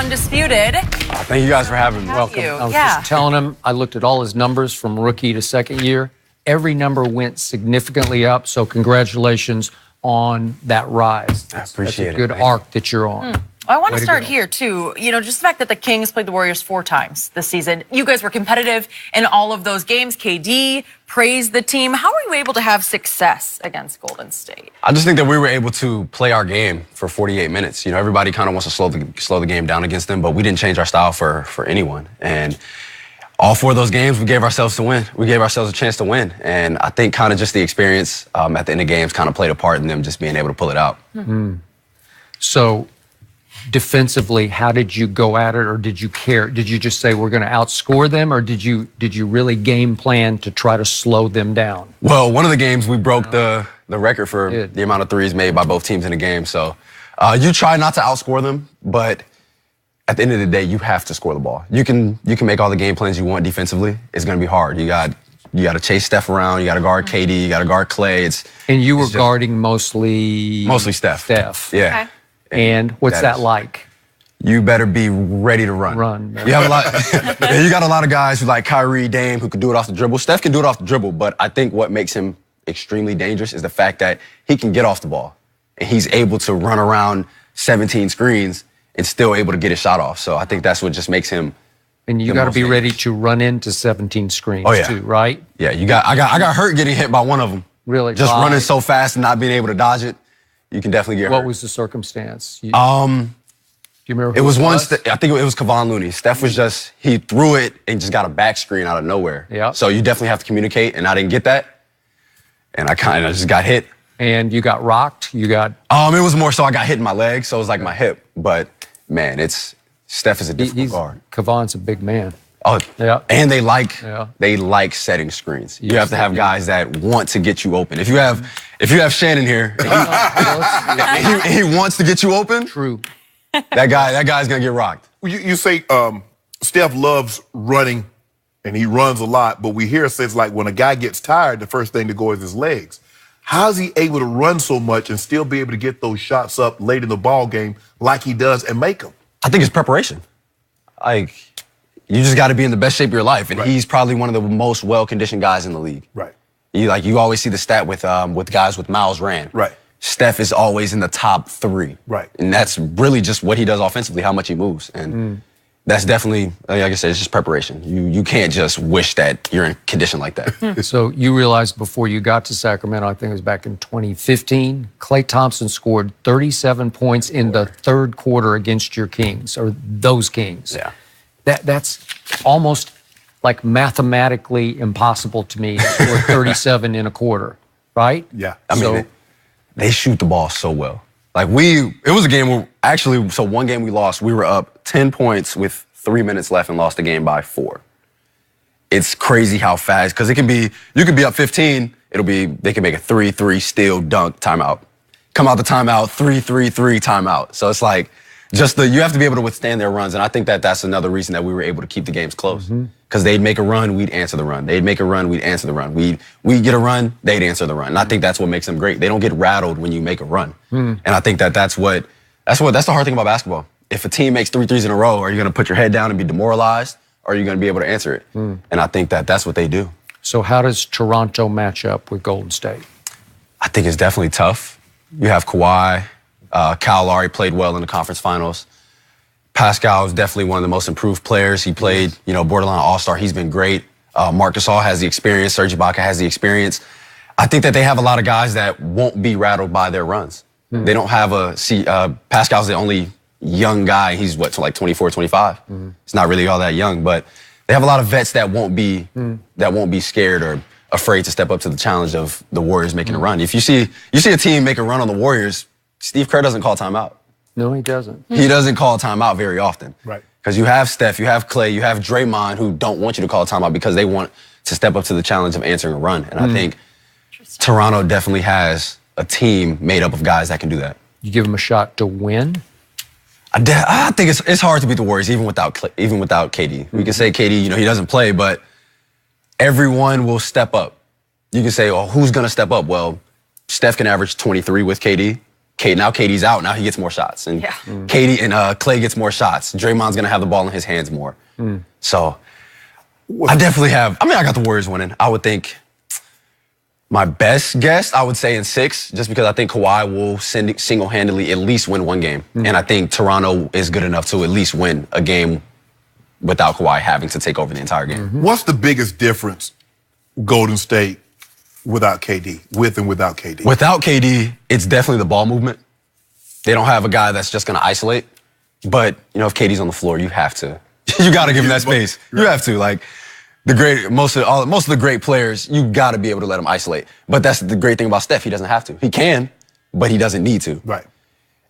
undisputed. Thank you guys for having me. Welcome. I was just telling him, I looked at all his numbers from rookie to second year. Every number went significantly up, so congratulations on that rise. I appreciate it. That's a good arc that you're on. I want to start here, too. You know, just the fact that the Kings played the Warriors 4 times this season. You guys were competitive in all of those games. KD praised the team. How were you able to have success against Golden State? I just think that we were able to play our game for 48 minutes. You know, everybody kind of wants to slow the game down against them, but we didn't change our style for anyone. And all 4 of those games, we gave ourselves to win. We gave ourselves a chance to win. And I think kind of just the experience at the end of games kind of played a part in them just being able to pull it out. So defensively, how did you go at it, or did you care? Did you just say we're going to outscore them, or did you really game plan to try to slow them down? Well, one of the games we broke the record for the amount of threes made by both teams in a game. So you try not to outscore them, but at the end of the day, you have to score the ball. You can make all the game plans you want defensively. It's going to be hard. You got to chase Steph around. You got to guard KD. You got to guard Clay. And you were guarding mostly Steph. Yeah. Okay. And what's that like? You better be ready to run. You have a lot. You got a lot of guys who like Kyrie, Dame, who can do it off the dribble. Steph can do it off the dribble, but I think what makes him extremely dangerous is the fact that he can get off the ball and he's able to run around 17 screens and still able to get his shot off. So I think that's what just makes him. And you got to be ready to run into 17 screens too, right? Yeah, I got hurt getting hit by one of them. Really? Just running so fast and not being able to dodge it. You can definitely get hurt. What was the circumstance? Do you remember? It was one. I think it was Kevon Looney. Steph was he threw it and just got a back screen out of nowhere. Yeah. So you definitely have to communicate, and I didn't get that, and I kind of just got hit. And you got rocked. You got. It was more so I got hit in my leg, so it was like my hip. But man, Steph is a difficult guard. Kevon's a big man. Oh yeah. And they like setting screens. You have to have guys that want to get you open. If you have Shannon here, and he wants to get you open. True. That guy's gonna get rocked. You say Steph loves running, and he runs a lot. But we hear it says like when a guy gets tired, the first thing to go is his legs. How's he able to run so much and still be able to get those shots up late in the ball game like he does and make them? I think it's preparation. Like, you just got to be in the best shape of your life, and he's probably one of the most well-conditioned guys in the league. Right. You always see the stat with guys with miles ran. Right. Steph is always in the top 3. Right. And that's really just what he does offensively, how much he moves. And that's definitely, like I said, it's just preparation. You can't just wish that you're in condition like that. So you realized before you got to Sacramento, I think it was back in 2015, Klay Thompson scored 37 points in the third quarter against your Kings, or those Kings. Yeah. That's almost like mathematically impossible to me to score 37 in a quarter, right? Yeah. I mean, they shoot the ball so well. Like it was a game where one game we lost, we were up 10 points with 3 minutes left and lost the game by 4. It's crazy how fast, because you can be up 15, they can make a 3-3 steal, dunk, timeout. Come out the timeout, 3-3-3 timeout. So it's like, you have to be able to withstand their runs, and I think that's another reason that we were able to keep the games close. Because they'd make a run, we'd answer the run. They'd make a run, we'd answer the run. We'd get a run, they'd answer the run. And I think that's what makes them great. They don't get rattled when you make a run. And I think that's the hard thing about basketball. If a team makes 3 threes in a row, are you going to put your head down and be demoralized, or are you going to be able to answer it? And I think that's what they do. So how does Toronto match up with Golden State? I think it's definitely tough. You have Kawhi. Kyle Lowry played well in the conference finals. Pascal is definitely one of the most improved players. He played, borderline all-star. He's been great. Marc Gasol has the experience. Serge Ibaka has the experience. I think that they have a lot of guys that won't be rattled by their runs. They don't have Pascal's the only young guy. He's like 24, 25. It's not really all that young, but they have a lot of vets that won't be scared or afraid to step up to the challenge of the Warriors making a run. If you see a team make a run on the Warriors, Steve Kerr doesn't call timeout. No, he doesn't. He doesn't call timeout very often. Right. Because you have Steph, you have Clay, you have Draymond, who don't want you to call timeout because they want to step up to the challenge of answering a run. And I think Toronto definitely has a team made up of guys that can do that. You give them a shot to win? I think it's hard to beat the Warriors even without KD. We can say KD, he doesn't play, but everyone will step up. You can say, oh, who's going to step up? Well, Steph can average 23 with KD. Now KD's out. Now he gets more shots. And KD and Clay gets more shots. Draymond's going to have the ball in his hands more. So I definitely have. I mean, I got the Warriors winning. I would think my best guess, I would say in 6, just because I think Kawhi will single-handedly at least win one game. And I think Toronto is good enough to at least win a game without Kawhi having to take over the entire game. What's the biggest difference, Golden State, without KD, with and without KD? Without KD, it's definitely the ball movement. They don't have a guy that's just going to isolate. But, you know, if KD's on the floor, you have to. You got to give him that space. You have to. Like, most of the great players, you got to be able to let them isolate. But that's the great thing about Steph. He doesn't have to. He can, but he doesn't need to. Right.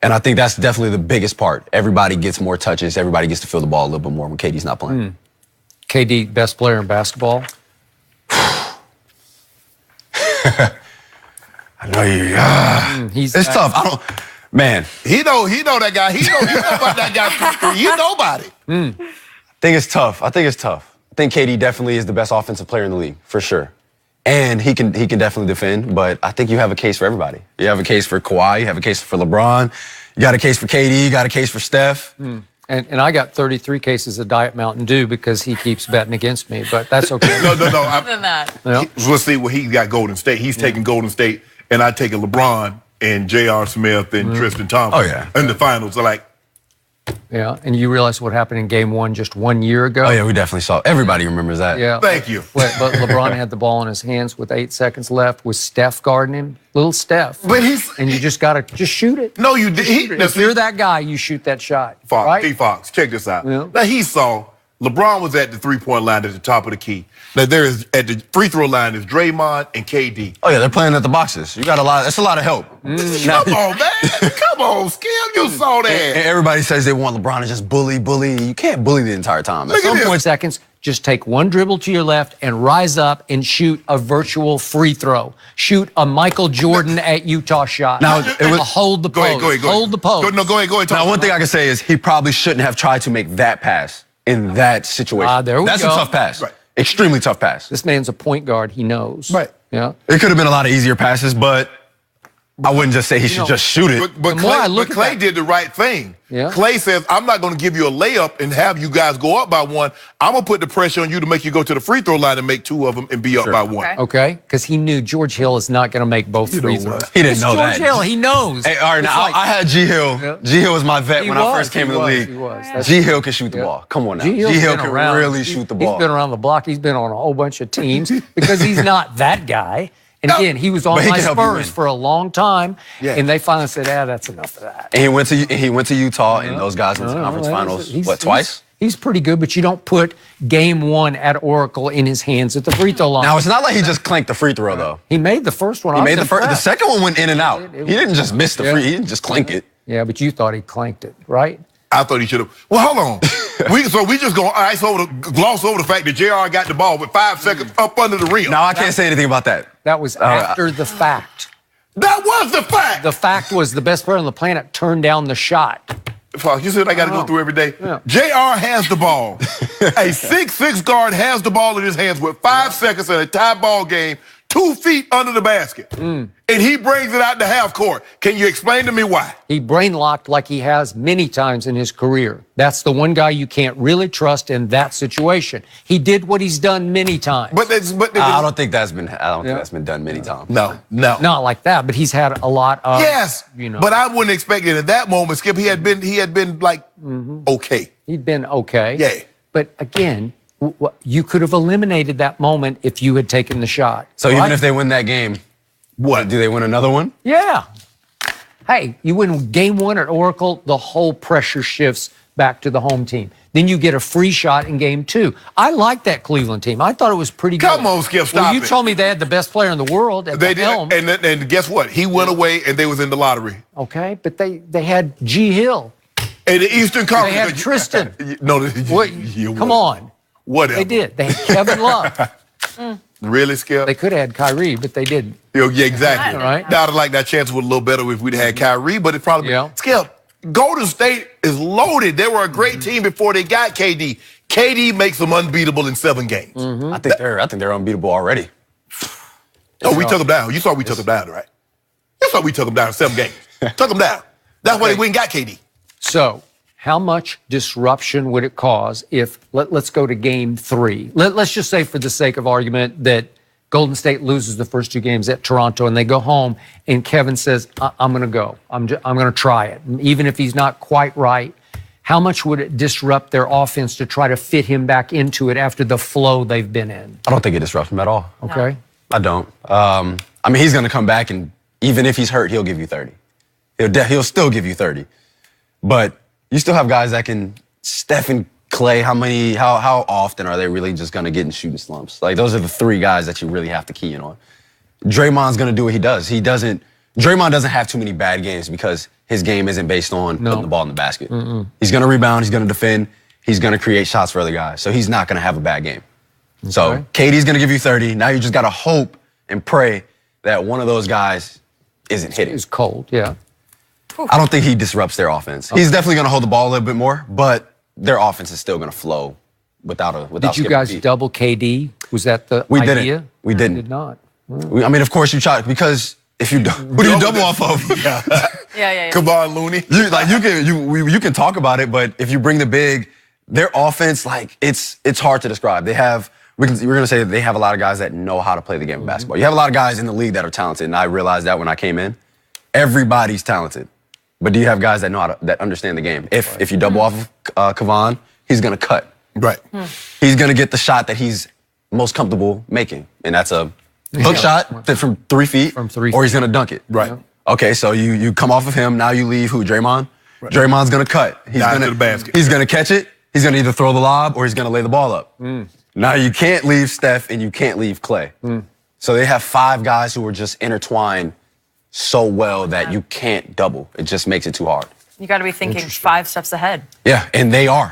And I think that's definitely the biggest part. Everybody gets more touches. Everybody gets to feel the ball a little bit more when KD's not playing. KD, best player in basketball? I know you. It's tough. Man. He know that guy. He know about that guy. He know about it. I think it's tough. I think KD definitely is the best offensive player in the league, for sure. And he can definitely defend, but I think you have a case for everybody. You have a case for Kawhi, you have a case for LeBron, you got a case for KD, you got a case for Steph. And I got 33 cases of Diet Mountain Dew because he keeps betting against me, but that's okay. No. Other than that. Let's see what he got Golden State. He's taking Golden State, and I take LeBron and J.R. Smith and Tristan Thompson in the finals. So like, yeah, and you realize what happened in Game 1 just 1 year ago? Oh, yeah, we definitely saw. Everybody remembers that. Yeah. Thank you. But LeBron had the ball in his hands with 8 seconds left with Steph guarding him. Little Steph. But and you just got to shoot it. No, you did. If you're that guy, you shoot that shot. Fox, right? D-Fox, check this out. Yeah. Now, he saw LeBron was at the three-point line at the top of the key. Now, there is at the free throw line is Draymond and KD. Oh, yeah, they're playing at the boxes. You got a lot. That's a lot of help. Come on, man. Come on, Skip. You saw that. And everybody says they want LeBron to just bully. You can't bully the entire time. Look at this. Seconds, just take one dribble to your left and rise up and shoot a virtual free throw. Shoot a Michael Jordan at Utah shot. Now, hold the pose. Go ahead. Hold the pose. Go ahead. Now, one thing I can say is he probably shouldn't have tried to make that pass in that situation. There we That's go. a tough pass. Right. Extremely tough pass. This man's a point guard. He knows. Right. Yeah. It could have been a lot of easier passes, but I wouldn't just say he should just shoot it. But Clay did the right thing. Yeah. Clay says, I'm not going to give you a layup and have you guys go up by 1. I'm going to put the pressure on you to make you go to the free throw line and make 2 of them and be up by 1. Okay? Because he knew George Hill is not going to make both free throws. He didn't know that. George Hill, he knows. Hey, all right, now, I had G Hill. Yeah. G Hill was my vet when I first came in the league. He was. G Hill can shoot the ball. Come on now. G Hill can really shoot the ball. He's been around the block. He's been on a whole bunch of teams because he's not that guy. And again, he was on my Spurs for a long time, and they finally said, that's enough of that. And he went to Utah, and those guys went to conference finals, twice? He's pretty good, but you don't put Game 1 at Oracle in his hands at the free throw line. Now, it's not like he just clanked the free throw, though. He made the first one. He made the first. The second one went in and out. He didn't just miss the free. He didn't just clank it. Yeah, but you thought he clanked it, right? I thought he should have. Well, hold on. we just going to gloss over the fact that JR got the ball with 5 seconds up under the rim. Now, I can't say anything about that. That was after the fact. That was the fact. The fact was the best player on the planet turned down the shot. Fuck, you said I got to go through every day. Yeah. JR has the ball. A 6'6" guard has the ball in his hands with 5 seconds in a tie ball game, 2 feet under the basket. And he brings it out to half court. Can you explain to me why? He brain locked like he has many times in his career. That's the one guy you can't really trust in that situation. He did what he's done many times. I don't think that's been done many times. No. Not like that, but he's had a lot of But I wouldn't expect it at that moment, Skip. He had been like okay. He'd been okay. Yeah. But again, you could have eliminated that moment if you had taken the shot. So even if they win that game, what? Do they win another one? Yeah. Hey, you win Game 1 at Oracle, the whole pressure shifts back to the home team. Then you get a free shot in Game 2. I like that Cleveland team. I thought it was pretty good. Come on, Skip, stop you told me they had the best player in the world at the helm. And guess what? He went away and they was in the lottery. Okay, but they had G. Hill. And the Eastern Conference. They had Tristan. Come on. Whatever. They did. They had Kevin Love. Really, Skip? They could have had Kyrie, but they didn't. Yeah, exactly. Right. Now, I'd like that chance was a little better if we'd had Kyrie, but it probably Skip. Golden State is loaded. They were a great team before they got KD. KD makes them unbeatable in 7 games. I think they're unbeatable already. Oh, we took them down. You saw we took them down, right? You saw we took them down in 7 games. Took them down. That's why they went and got KD. So, how much disruption would it cause if, let's go to game 3. Let's just say, for the sake of argument, that Golden State loses the first 2 games at Toronto and they go home and Kevin says, I'm going to go. I'm going to try it. And even if he's not quite right, how much would it disrupt their offense to try to fit him back into it after the flow they've been in? I don't think it disrupts him at all. Okay. I don't. I mean, he's going to come back, and even if he's hurt, he'll give you 30. He'll still give you 30. But you still have guys that can, Steph and Clay, how often are they really just going to get in shooting slumps? Like, those are the 3 guys that you really have to key in on. Draymond's going to do what he does. Draymond doesn't have too many bad games because his game isn't based on putting the ball in the basket. He's going to rebound, he's going to defend, he's going to create shots for other guys. So he's not going to have a bad game. Okay. So KD's going to give you 30. Now you just got to hope and pray that one of those guys isn't hitting. It's cold, yeah. I don't think he disrupts their offense. Okay. He's definitely going to hold the ball a little bit more, but their offense is still going to flow without Did you guys double KD? Was that the idea? Didn't. We didn't. Did not. I mean, of course you try, because if you who do you double off of? Yeah. Come on, Looney. You can talk about it, but if you bring the big, their offense, like, it's hard to describe. We're going to say that they have a lot of guys that know how to play the game of basketball. You have a lot of guys in the league that are talented, and I realized that when I came in. Everybody's talented, but do you have guys that know that understand the game? If you double off of Kevon, he's going to cut. Right. He's going to get the shot that he's most comfortable making, and that's a hook shot from 3 feet, or he's going to dunk it. Right. Okay, so you come off of him, now you leave who? Draymond? Right. Draymond's going to cut. He's going to the basket. He's going to catch it. He's going to either throw the lob or he's going to lay the ball up. Now you can't leave Steph and you can't leave Clay. So they have 5 guys who are just intertwined so well that you can't double. It just makes it too hard. You got to be thinking 5 steps ahead. Yeah, and they are.